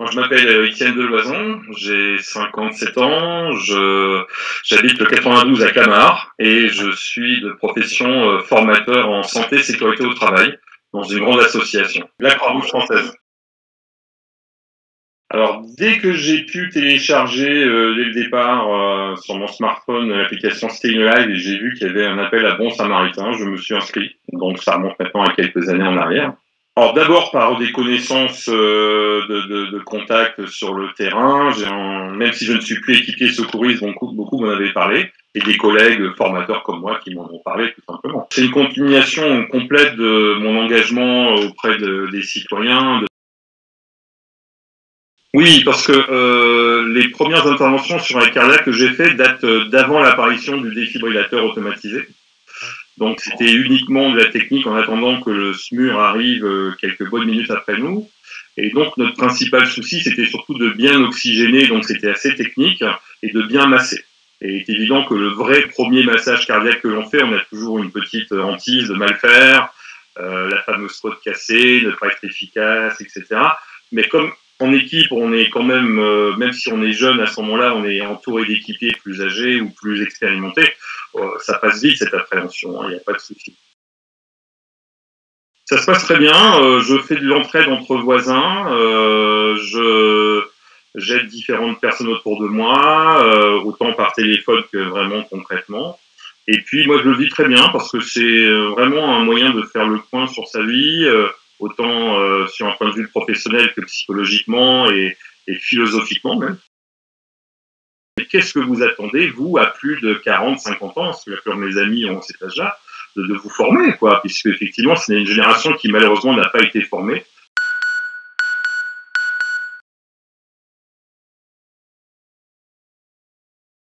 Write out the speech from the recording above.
Moi, je m'appelle Étienne Deloison, j'ai 57 ans, j'habite le 92 à Clamart et je suis de profession formateur en santé et sécurité au travail dans une grande association, la Croix-Rouge française. Alors, dès que j'ai pu télécharger dès le départ sur mon smartphone l'application Staying Alive et j'ai vu qu'il y avait un appel à Bon Samaritain, je me suis inscrit. Donc, ça remonte maintenant à quelques années en arrière. Alors d'abord par des connaissances de contacts sur le terrain, même si je ne suis plus équipier secouriste, beaucoup m'en avaient parlé, et des collègues formateurs comme moi qui m'en ont parlé tout simplement. C'est une continuation complète de mon engagement auprès des citoyens. Oui, parce que les premières interventions sur un cardiaque que j'ai fait datent d'avant l'apparition du défibrillateur automatisé. Donc c'était uniquement de la technique en attendant que le SMUR arrive quelques bonnes minutes après nous. Et donc notre principal souci, c'était surtout de bien oxygéner, donc c'était assez technique, et de bien masser. Et il est évident que le vrai premier massage cardiaque que l'on fait, on a toujours une petite hantise de mal faire, la fameuse côte cassée, ne pas être efficace, etc. Mais comme en équipe, on est quand même si on est jeune à ce moment-là, on est entouré d'équipiers plus âgés ou plus expérimentés, ça passe vite cette appréhension, il n'y a pas de souci. Ça se passe très bien, je fais de l'entraide entre voisins, j'aide différentes personnes autour de moi, autant par téléphone que vraiment concrètement. Et puis moi je le vis très bien parce que c'est vraiment un moyen de faire le point sur sa vie, autant sur un point de vue professionnel que psychologiquement et philosophiquement même. Et qu'est-ce que vous attendez, vous, à plus de 40, 50 ans, parce que la plupart de mes amis ont cet âge-là, de vous former, quoi, puisque effectivement, c'est une génération qui malheureusement n'a pas été formée.